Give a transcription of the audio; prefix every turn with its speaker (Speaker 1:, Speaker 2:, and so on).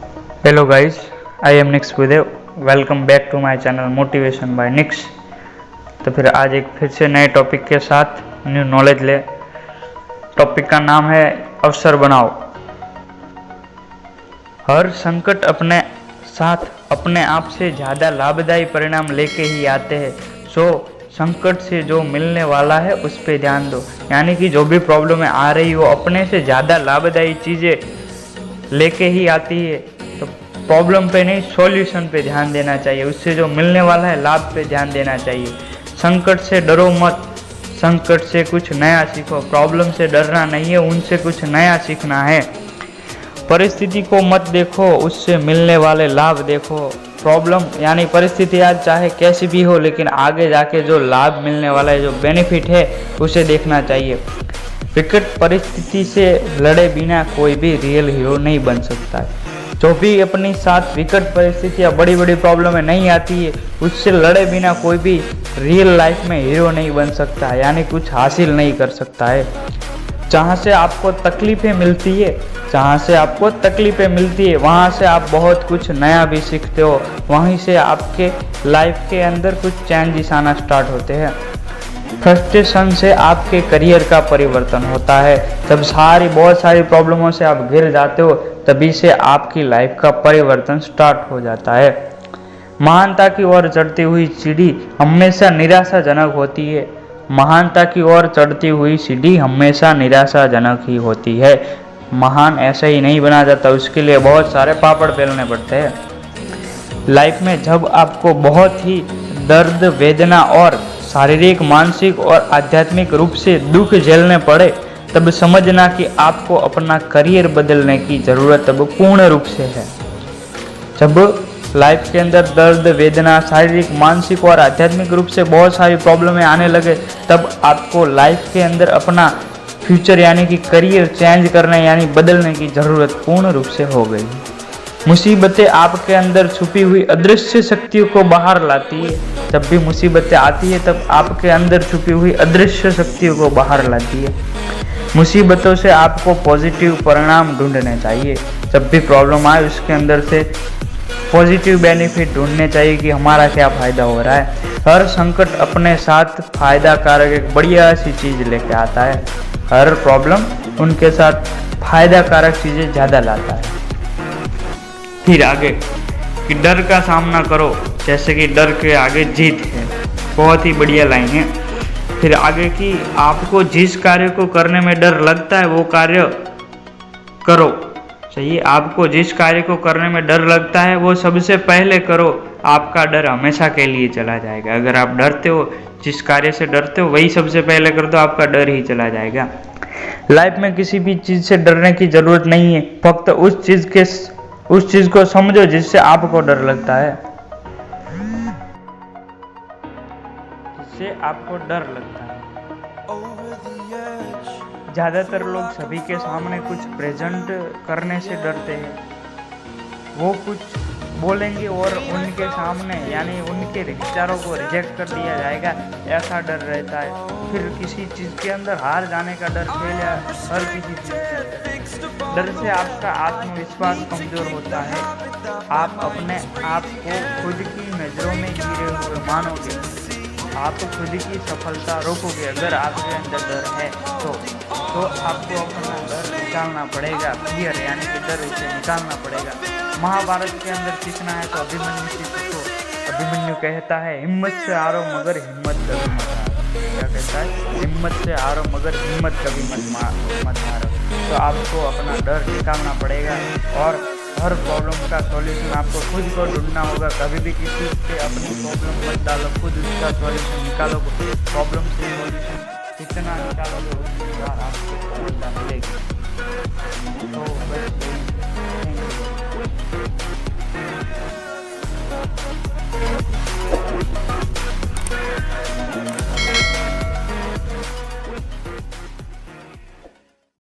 Speaker 1: Hello guys, I am Nix विदेव। Welcome back to my channel motivation by Nix. तो फिर आज एक फिर से नए टॉपिक के साथ न्यू नॉलेज ले। टॉपिक का नाम है अवसर बनाओ। हर संकट अपने साथ अपने आप से ज़्यादा लाभदायी परिणाम लेके ही आते हैं। सो संकट से जो मिलने वाला है उस पर ध्यान दो। यानी कि जो भी प्रॉब्लम आ रही हो अपने से ज़्यादा लाभदायी चीज़ें लेके ही आती है। तो प्रॉब्लम पे नहीं, सॉल्यूशन पे ध्यान देना चाहिए। उससे जो मिलने वाला है लाभ पे ध्यान देना चाहिए। संकट से डरो मत, संकट से कुछ नया सीखो। प्रॉब्लम से डरना नहीं है, उनसे कुछ नया सीखना है। परिस्थिति को मत देखो, उससे मिलने वाले लाभ देखो। प्रॉब्लम यानी परिस्थिति आज चाहे कैसी भी हो, लेकिन आगे जाके जो लाभ मिलने वाला है, जो बेनिफिट है, उसे देखना चाहिए। विकट परिस्थिति से लड़े बिना कोई भी रियल हीरो नहीं बन सकता है। जो भी अपनी साथ विकट परिस्थितियाँ बड़ी बड़ी प्रॉब्लम में नहीं आती है, उससे लड़े बिना कोई भी रियल लाइफ में हीरो नहीं बन सकता है, यानी कुछ हासिल नहीं कर सकता है। जहाँ से आपको तकलीफ़ें मिलती है, वहाँ से आप बहुत कुछ नया भी सीखते हो। वहीं से आपके लाइफ के अंदर कुछ चेंजेस आना स्टार्ट होते हैं। फ्रस्ट्रेशन से आपके करियर का परिवर्तन होता है। जब बहुत सारी प्रॉब्लमों से आप घिर जाते हो, तभी से आपकी लाइफ का परिवर्तन स्टार्ट हो जाता है। महानता की ओर चढ़ती हुई सीढ़ी हमेशा निराशाजनक होती है। महानता की ओर चढ़ती हुई सीढ़ी हमेशा निराशाजनक ही होती है। महान ऐसा ही नहीं बना जाता, उसके लिए बहुत सारे पापड़ बेलने पड़ते हैं। लाइफ में जब आपको बहुत ही दर्द, वेदना और शारीरिक, मानसिक और आध्यात्मिक रूप से दुख झेलने पड़े, तब समझना कि आपको अपना करियर बदलने की ज़रूरत अब पूर्ण रूप से है। जब लाइफ के अंदर दर्द, वेदना, शारीरिक, मानसिक और आध्यात्मिक रूप से बहुत सारी प्रॉब्लमें आने लगे, तब आपको लाइफ के अंदर अपना फ्यूचर यानी कि करियर चेंज करने यानी बदलने की ज़रूरत पूर्ण रूप से हो गई। मुसीबतें आपके अंदर छुपी हुई अदृश्य शक्तियों को बाहर लाती है। जब भी मुसीबतें आती है, तब आपके अंदर छुपी हुई अदृश्य शक्तियों को बाहर लाती है। मुसीबतों से आपको पॉजिटिव परिणाम ढूंढने चाहिए। जब भी प्रॉब्लम आए, उसके अंदर से पॉजिटिव बेनिफिट ढूंढने चाहिए कि हमारा क्या फ़ायदा हो रहा है। हर संकट अपने साथ फ़ायदा कारक एक बढ़िया सी चीज़ लेके आता है। हर प्रॉब्लम उनके साथ फ़ायदा कारक चीज़ें ज़्यादा लाता है। फिर आगे कि डर का सामना करो, जैसे कि डर के आगे जीत है। बहुत ही बढ़िया लाइन है। फिर आगे कि आपको जिस कार्य को करने में डर लगता है वो कार्य करो। चाहिए, आपको जिस कार्य को करने में डर लगता है वो सबसे पहले करो। आपका डर हमेशा के लिए चला जाएगा। अगर आप डरते हो, जिस कार्य से डरते हो वही सबसे पहले कर दो, आपका डर ही चला जाएगा। लाइफ में किसी भी चीज़ से डरने की ज़रूरत नहीं है। फक्त उस चीज़ को समझो जिससे आपको डर लगता है, जिससे आपको डर लगता है। ज़्यादातर लोग सभी के सामने कुछ प्रेजेंट करने से डरते हैं। वो कुछ बोलेंगे और उनके सामने यानी उनके विचारों को रिजेक्ट कर दिया जाएगा, ऐसा डर रहता है। फिर किसी चीज़ के अंदर हार जाने का डर, फेलियर, हर किसी चीज़ डर से आपका आत्मविश्वास कमज़ोर होता है। आप अपने आप को खुद की नज़रों में गिरे हुए मानोगे। आप खुद की सफलता रोकोगे। अगर आपके अंदर डर है तो आपको अपना डर निकालना पड़ेगा। फियर यानी कि डर, उसे निकालना पड़ेगा। महाभारत के अंदर सीखना है तो अभिमन्यु से सीखो। अभिमन्यु कहता है, हिम्मत से हारो मगर हिम्मत कभी मत हारो। क्या कहता है? हिम्मत से हारो मगर हिम्मत कभी मत हारो। तो आपको अपना डर निकालना पड़ेगा और हर प्रॉब्लम का सॉल्यूशन आपको खुद को ढूंढना होगा। कभी भी किसी से अपनी प्रॉब्लम मत डालो, खुद उसका सॉल्यूशन निकालो। प्रॉब्लम से सॉल्यूशन जितना निकालोगे उतनी बार आपको सफलता मिलेगी। तो बस